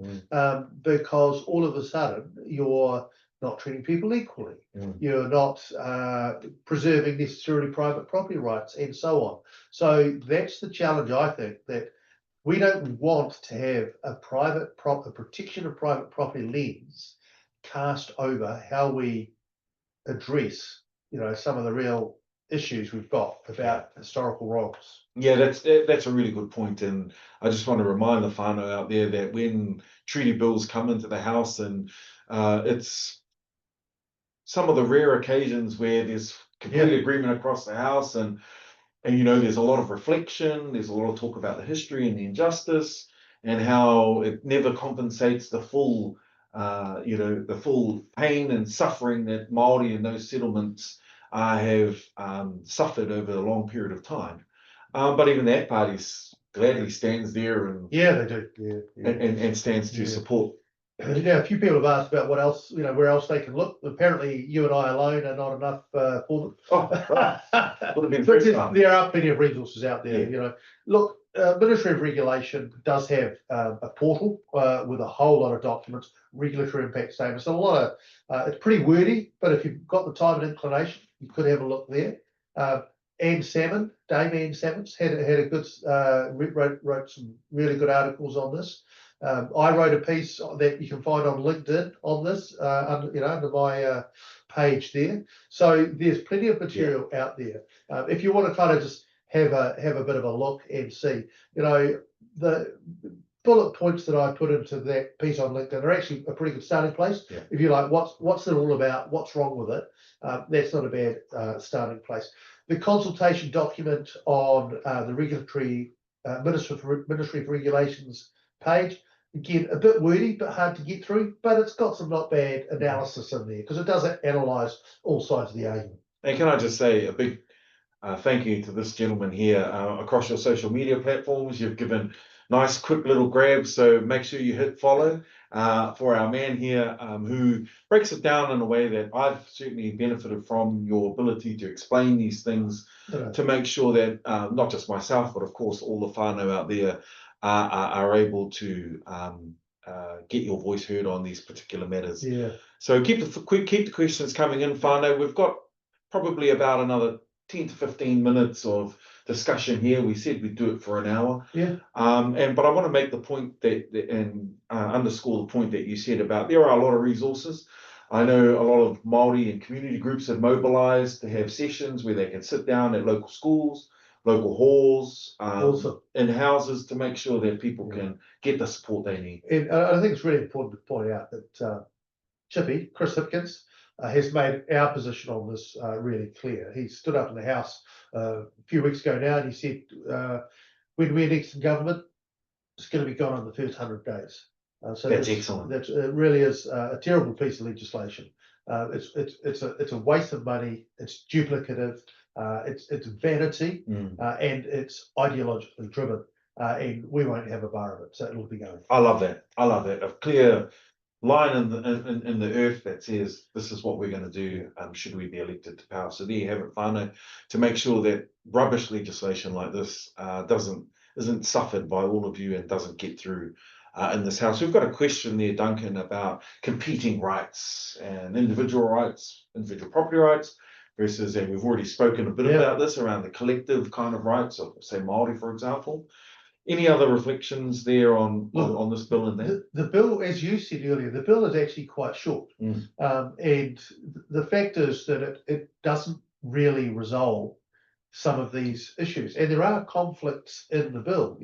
Because all of a sudden you're not treating people equally. You're not preserving necessarily private property rights and so on. So that's the challenge, I think, that we don't want to have a protection of private property lens cast over how we address, some of the real issues we've got about historical wrongs. Yeah, that's a really good point, and I just want to remind the whānau out there that when treaty bills come into the House, and it's some of the rare occasions where there's complete agreement across the House, and there's a lot of reflection, there's a lot of talk about the history and the injustice, and how it never compensates the full the full pain and suffering that Māori and those settlements have suffered over a long period of time. But even that party gladly stands there and they do, and stands to support. A few people have asked about what else, where else they can look. Apparently, you and I alone are not enough for them. But there are plenty of resources out there. Look, Ministry of Regulation does have a portal with a whole lot of documents, regulatory impact statements, and a lot of. It's pretty wordy, but if you've got the time and inclination, you could have a look there. Dame Anne Salmon's had a good wrote some really good articles on this. I wrote a piece that you can find on LinkedIn on this, under my page there. So there's plenty of material out there. If you want to kind of just have a bit of a look and see, the bullet points that I put into that piece on LinkedIn are actually a pretty good starting place. If you're like, what's it all about? What's wrong with it? That's not a bad starting place. The consultation document on the regulatory Ministry of Regulations page, again, a bit wordy, but hard to get through, but it's got some not bad analysis in there, because it does analyse all sides of the argument. And can I just say a big thank you to this gentleman here across your social media platforms. You've given nice, quick little grabs, so make sure you hit follow for our man here who breaks it down in a way that I've certainly benefited from, your ability to explain these things to make sure that not just myself, but of course all the whānau out there are able to get your voice heard on these particular matters. So keep the questions coming in, whānau. We've got probably about another 10 to 15 minutes of discussion here. We said we'd do it for an hour. But I want to make the point and underscore the point that you said about there are a lot of resources. I know a lot of Māori and community groups have mobilised to have sessions where they can sit down at local schools, local halls, in houses, to make sure that people can get the support they need. And I think it's really important to point out that Chippy, Chris Hipkins, has made our position on this really clear. He stood up in the House a few weeks ago now, and he said, when we're next in government, it's going to be gone in the first 100 days. So that's excellent. It really is a terrible piece of legislation. It's a waste of money. It's duplicative. It's vanity, and it's ideologically driven, and we won't have a bar of it, so it'll be going. I love that. I love that. A clear line in the earth that says this is what we're going to do, should we be elected to power. So there you have it, whānau, to make sure that rubbish legislation like this isn't suffered by all of you and doesn't get through in this house. We've got a question there, Duncan, about competing rights and individual property rights versus, and we've already spoken a bit about this around the collective kind of rights of, say, Māori, for example. Any other reflections there on this bill and that? The bill, as you said earlier, the bill is actually quite short. And the fact is that it doesn't really resolve some of these issues. And there are conflicts in the bill,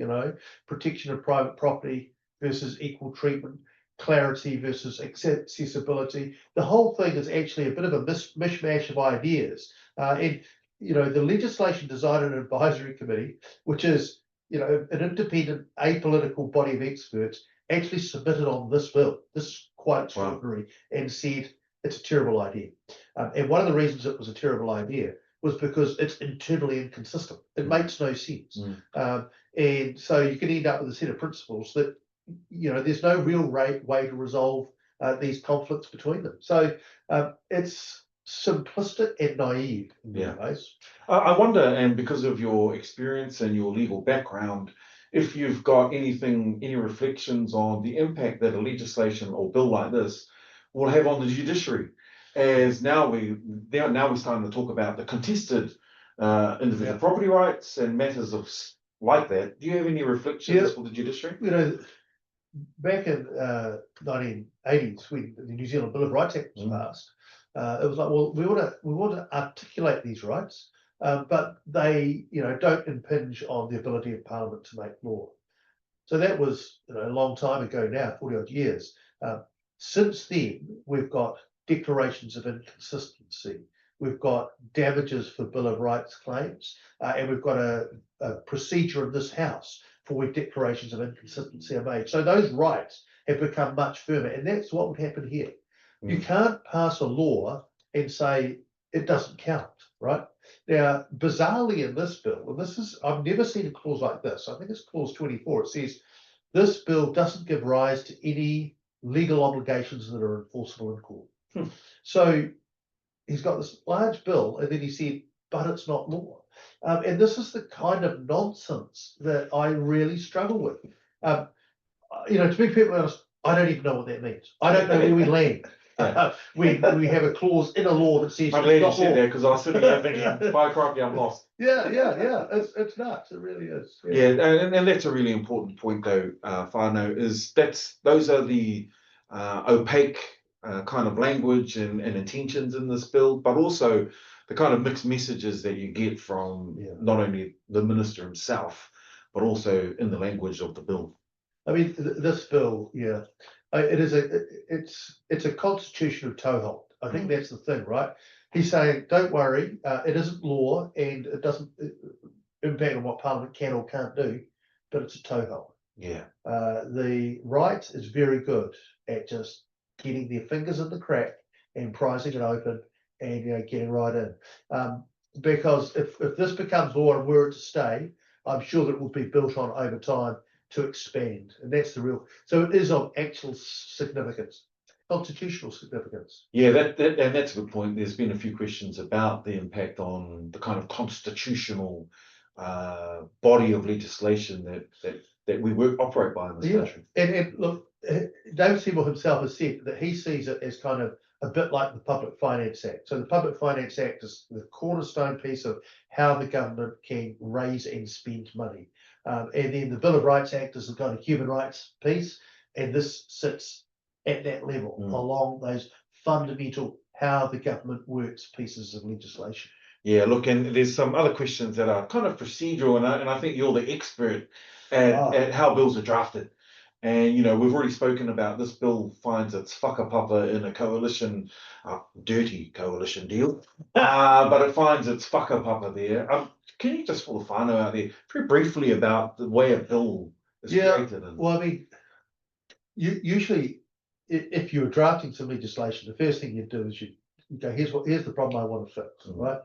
protection of private property versus equal treatment, clarity versus accessibility. The whole thing is actually a bit of a mishmash of ideas. And the Legislation Design and Advisory Committee, which is an independent, apolitical body of experts, actually submitted on this bill. This is quite extraordinary, and said it's a terrible idea. And one of the reasons it was a terrible idea was because it's internally inconsistent. It makes no sense. And so you can end up with a set of principles that, there's no real way to resolve these conflicts between them. So it's simplistic and naive in many ways. I wonder, and because of your experience and your legal background, if you've got any reflections on the impact that a legislation or bill like this will have on the judiciary, as now we're starting to talk about the contested individual property rights and matters of like that. Do you have any reflections for the judiciary? Back in 1980s, when the New Zealand Bill of Rights Act was passed, it was like, well, we want to articulate these rights, but they, don't impinge on the ability of Parliament to make law. So that was a long time ago now, 40 odd years. Since then, we've got declarations of inconsistency. We've got damages for Bill of Rights claims, and we've got a procedure in this House for where declarations of inconsistency are made. So those rights have become much firmer, and that's what would happen here. You can't pass a law and say it doesn't count, right? Now, bizarrely in this bill, and I've never seen a clause like this. I think it's clause 24. It says, this bill doesn't give rise to any legal obligations that are enforceable in court. So he's got this large bill, and then he said, but it's not law. And this is the kind of nonsense that I really struggle with. To be perfectly honest, I don't even know what that means. I don't know where we land. When we have a clause in a law that says. I'm glad you said that, because I was sitting there thinking, by crikey, I'm lost. Yeah. It's nuts. It really is. Yeah, and that's a really important point, though, whānau, is those are the opaque kind of language and intentions in this bill, but also the kind of mixed messages that you get from not only the minister himself, but also in the language of the bill. I mean, this bill, it's a constitution of toehold. I think that's the thing, right? He's saying, don't worry, it isn't law, and it doesn't impact on what Parliament can or can't do, but it's a toehold. Yeah. The right is very good at just getting their fingers in the crack and prizing it open and getting right in. Because if this becomes law and were it to stay, I'm sure that it will be built on over time to expand, and that's the real. So it is of actual significance, constitutional significance. Yeah, that's a good point. There's been a few questions about the impact on the kind of constitutional body of legislation that we operate by in this country. And look, David Seymour himself has said that he sees it as kind of a bit like the Public Finance Act. So the Public Finance Act is the cornerstone piece of how the government can raise and spend money. And then the Bill of Rights Act is the kind of human rights piece, and this sits at that level along those fundamental how the government works pieces of legislation. Yeah, look, and there's some other questions that are kind of procedural, and I think you're the expert at how bills are drafted. And, we've already spoken about this bill finds its whakapapa in a coalition, dirty coalition deal, but it finds its whakapapa there. Can you just, for the whānau out there, very briefly about the way a bill is created? Well, I mean, usually if you're drafting some legislation, the first thing you do is you go, here's the problem I want to fix, right?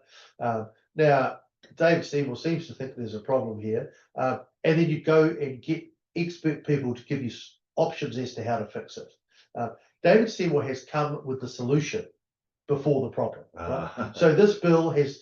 Now, David Seymour seems to think there's a problem here, and then you go and get expert people to give you options as to how to fix it. David Seymour has come with the solution before the problem, right? So this bill has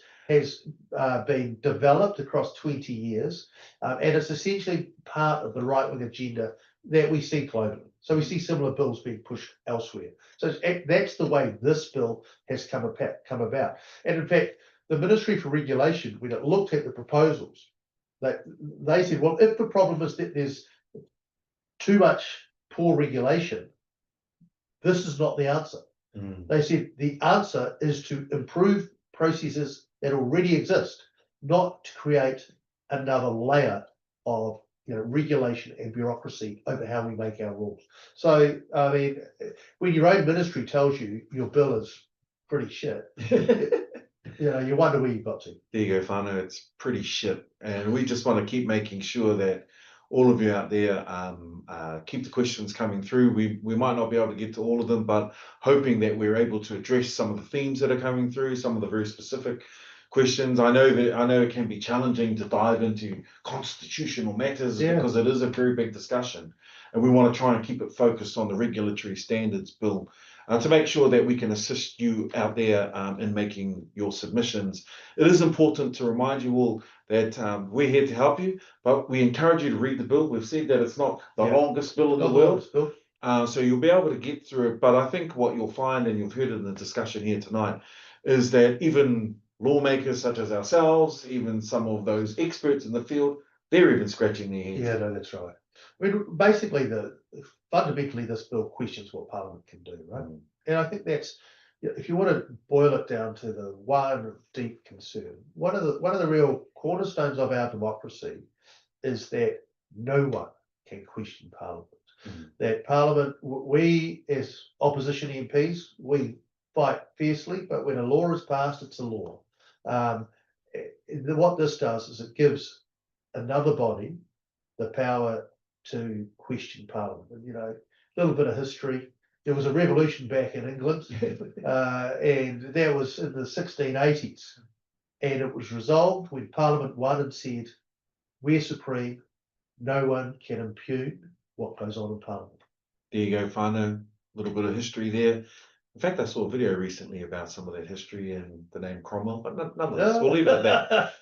been developed across 20 years, and it's essentially part of the right-wing agenda that we see globally. So we see similar bills being pushed elsewhere. So that's the way this bill has come about. And in fact, the Ministry for Regulation, when it looked at the proposals, they said, well, if the problem is that there's too much poor regulation, this is not the answer. They said the answer is to improve processes that already exist, not to create another layer of regulation and bureaucracy over how we make our rules. So, I mean, when your own ministry tells you your bill is pretty shit, you wonder where you got to. There you go, whānau. It's pretty shit. And we just want to keep making sure that all of you out there keep the questions coming through. We might not be able to get to all of them, but hoping that we're able to address some of the themes that are coming through, some of the very specific questions. I know it can be challenging to dive into constitutional matters because it is a very big discussion, and we want to try and keep it focused on the regulatory standards bill to make sure that we can assist you out there in making your submissions. It is important to remind you all that we're here to help you, but we encourage you to read the bill. We've said that it's not the longest bill in the world, so you'll be able to get through it. But I think what you'll find, and you've heard it in the discussion here tonight, is that even lawmakers such as ourselves, even some of those experts in the field, they're even scratching their heads. Yeah, no, that's right. I mean, basically, fundamentally, this bill questions what Parliament can do, right? And I think that's, if you want to boil it down to the one deep concern, one of the real cornerstones of our democracy is that no one can question Parliament. That Parliament, we as opposition MPs, we fight fiercely, but when a law is passed, it's a law. What this does is it gives another body the power to question Parliament. And, a little bit of history. There was a revolution back in England, and that was in the 1680s. And it was resolved when Parliament won and said, we're supreme, no one can impugn what goes on in Parliament. There you go, whānau. A little bit of history there. In fact, I saw a video recently about some of that history and the name Cromwell, but nonetheless, we'll leave it at that.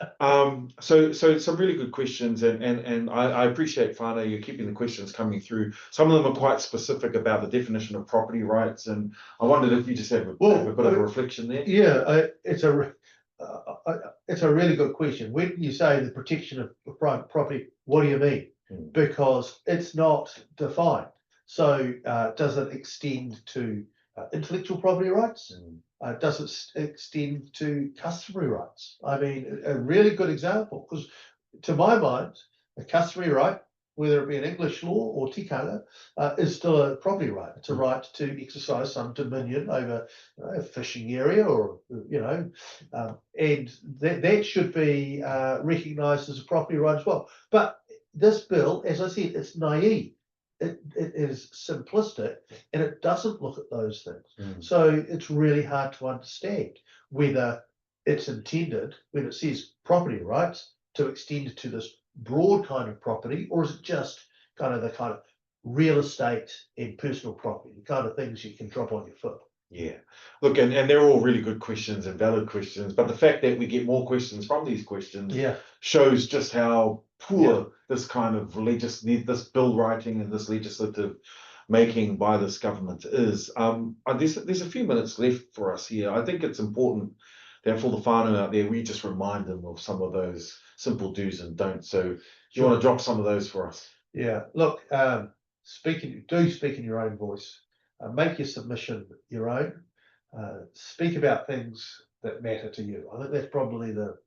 So some really good questions, and I appreciate, whānau, you keeping the questions coming through. Some of them are quite specific about the definition of property rights, and I wondered if you just have a bit of a reflection there. Yeah, it's a really good question. When you say the protection of private property, what do you mean? Because it's not defined. So does it extend to intellectual property rights? Does it extend to customary rights? I mean, a really good example, because to my mind, a customary right, whether it be an English law or tikanga, is still a property right. It's a right to exercise some dominion over a fishing area, or and that should be recognised as a property right as well. But this bill, as I said, it's naive. It is simplistic, and it doesn't look at those things. So it's really hard to understand whether it's intended, when it says property rights, to extend to this broad kind of property, or is it just the kind of real estate and personal property, the kind of things you can drop on your foot. Yeah, look, and they're all really good questions and valid questions, but the fact that we get more questions from these questions shows just how poor this kind of this bill writing and this legislative making by this government is. There's a few minutes left for us here. I think it's important that for the whānau out there, we just remind them of some of those simple do's and don'ts. So do you want to drop some of those for us? Yeah, look, speak in your own voice. Make your submission your own. Speak about things that matter to you. I think that's probably the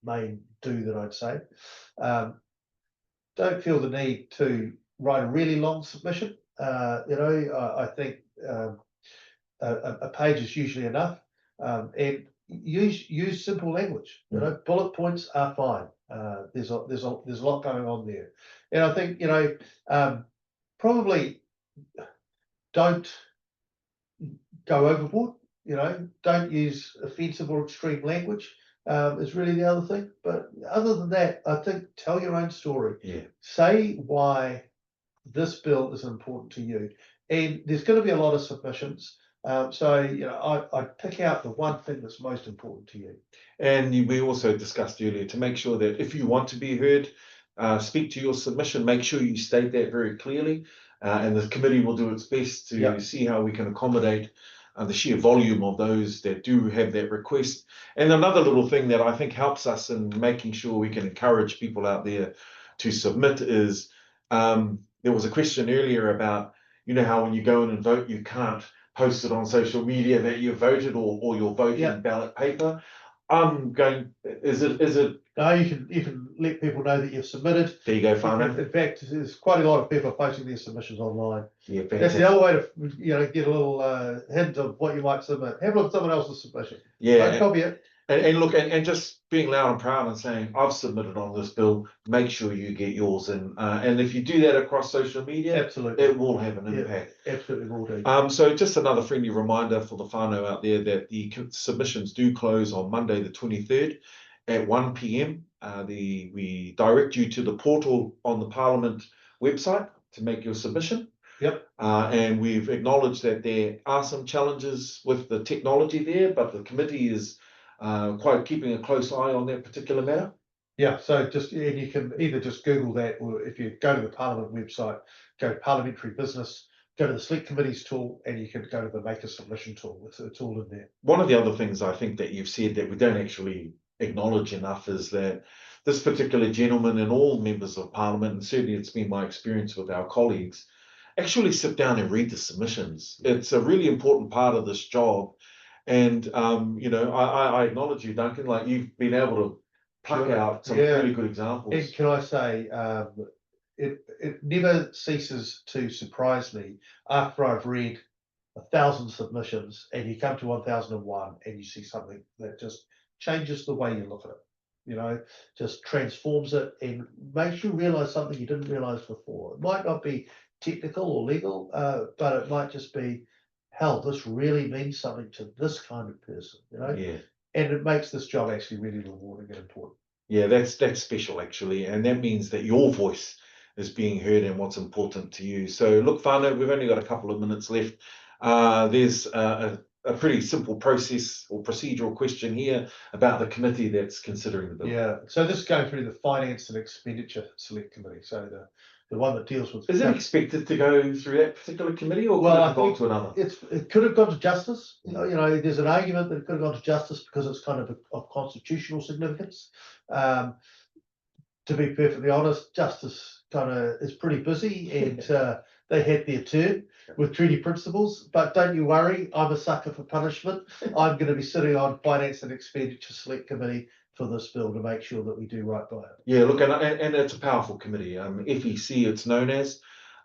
main do that I'd say. Don't feel the need to write a really long submission. I think a page is usually enough, and use simple language. Bullet points are fine. There's a lot going on there, and I think probably don't go overboard. don't use offensive or extreme language. Is really the other thing. But other than that, I think tell your own story. Yeah. Say why this bill is important to you. And there's going to be a lot of submissions. So, I'd pick out the one thing that's most important to you. And we also discussed earlier to make sure that if you want to be heard, speak to your submission, make sure you state that very clearly. And the committee will do its best to see how we can accommodate the sheer volume of those that do have that request. And another little thing that I think helps us in making sure we can encourage people out there to submit is there was a question earlier about, how when you go in and vote, you can't post it on social media that you voted or your voting ballot paper. Is it? No, you can let people know that you've submitted. There you go, Whānau. In fact, there's quite a lot of people posting their submissions online. Yeah, fantastic. That's the other way to get a little hint of what you might submit. Have a look at someone else's submission. Yeah, don't copy it. And look, and just being loud and proud and saying, I've submitted on this bill, make sure you get yours in. And if you do that across social media, absolutely, it will have an impact. Absolutely will do. So just another friendly reminder for the whānau out there that the submissions do close on Monday the 23rd at 1 p.m. We direct you to the portal on the Parliament website to make your submission. Yep. And we've acknowledged that there are some challenges with the technology there, but the committee is quite keeping a close eye on that particular matter. Yeah, so and you can either just Google that, or if you go to the Parliament website, go to Parliamentary Business, go to the Select Committees tool, and you can go to the Make a Submission tool. It's all in there. One of the other things I think that you've said that we don't actually acknowledge enough is that this particular gentleman and all members of Parliament, and certainly it's been my experience with our colleagues, actually sit down and read the submissions. It's a really important part of this job. And, I acknowledge you, Duncan, like you've been able to pluck out some really good examples. And can I say, it never ceases to surprise me after I've read 1,000 submissions and you come to 1001 and you see something that just changes the way you look at it, just transforms it and makes you realize something you didn't realize before. It might not be technical or legal, but it might just be, hell, this really means something to this kind of person, Yeah. And it makes this job actually really rewarding and important. Yeah, that's special actually, and that means that your voice is being heard and what's important to you. So look, whānau, we've only got a couple of minutes left. There's a pretty simple process or procedural question here about the committee that's considering the bill. Yeah, so this is going through the Finance and Expenditure Select Committee, so the one that deals with. Is it expected to go through that particular committee, or could it have gone to another? It could have gone to Justice. There's an argument that it could have gone to Justice because it's kind of constitutional significance. To be perfectly honest, Justice kind of is pretty busy, and they had their turn with treaty principles. But don't you worry, I'm a sucker for punishment. I'm going to be sitting on Finance and Expenditure Select Committee for this bill to make sure that we do right by it. Yeah, look, and it's a powerful committee. FEC, it's known as,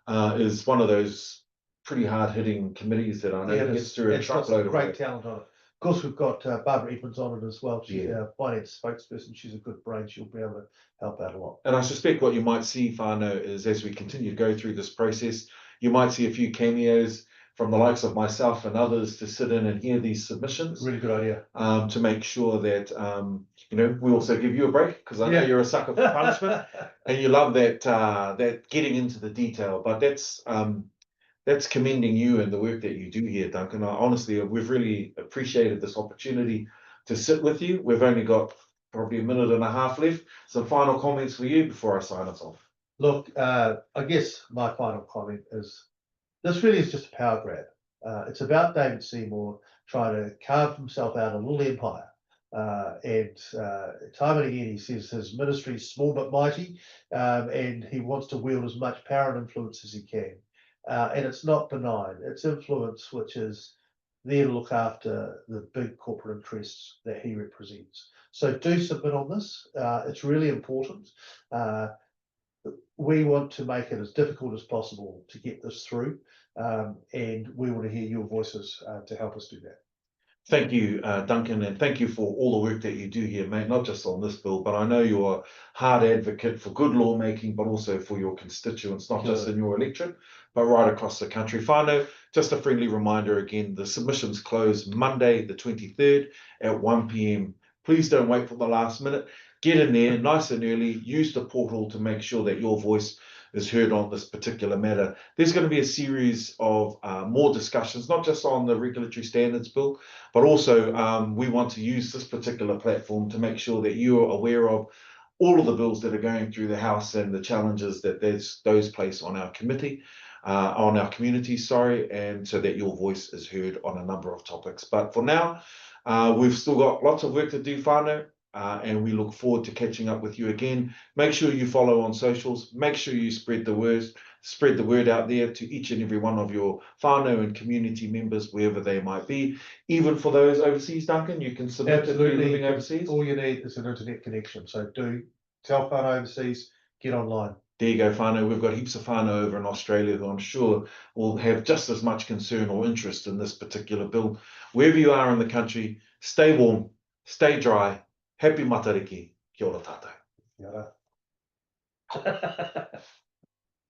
is one of those pretty hard-hitting committees that I know gets through a truckload of great talent on it. Of course, we've got Barbara Edmonds on it as well. She's our finance spokesperson. She's a good brain. She'll be able to help out a lot. And I suspect what you might see, whānau, is as we continue to go through this process, you might see a few cameos from the likes of myself and others to sit in and hear these submissions. Really good idea. To make sure that, we also give you a break, because I know you're a sucker for punishment and you love that getting into the detail. But that's commending you and the work that you do here, Duncan. Honestly, we've really appreciated this opportunity to sit with you. We've only got probably a minute and a half left. Some final comments for you before I sign us off. Look, I guess my final comment is, this really is just a power grab. It's about David Seymour trying to carve himself out a little empire. And time and again, he says his ministry is small but mighty, and he wants to wield as much power and influence as he can. And it's not benign. It's influence which is there to look after the big corporate interests that he represents. So do submit on this. It's really important. We want to make it as difficult as possible to get this through, and we want to hear your voices to help us do that. Thank you, Duncan, and thank you for all the work that you do here, mate, not just on this bill, but I know you're a hard advocate for good lawmaking, but also for your constituents, not just in your electorate, but right across the country. Whānau, just a friendly reminder again, the submissions close Monday, the 23rd at 1 p.m. Please don't wait for the last minute. Get in there nice and early, use the portal to make sure that your voice is heard on this particular matter. There's going to be a series of more discussions, not just on the regulatory standards bill, but also we want to use this particular platform to make sure that you are aware of all of the bills that are going through the House and the challenges that those place on our committee, on our community, sorry, and so that your voice is heard on a number of topics. But for now, we've still got lots of work to do, whānau. And we look forward to catching up with you again. Make sure you follow on socials. Make sure you spread the word out there to each and every one of your whānau and community members, wherever they might be. Even for those overseas, Duncan, you can submit if you're living overseas. All you need is an internet connection. So do tell whānau overseas, get online. There you go, whānau. We've got heaps of whānau over in Australia who I'm sure will have just as much concern or interest in this particular bill. Wherever you are in the country, stay warm, stay dry. Happy matariki. Kia ora tātou. Kia ora.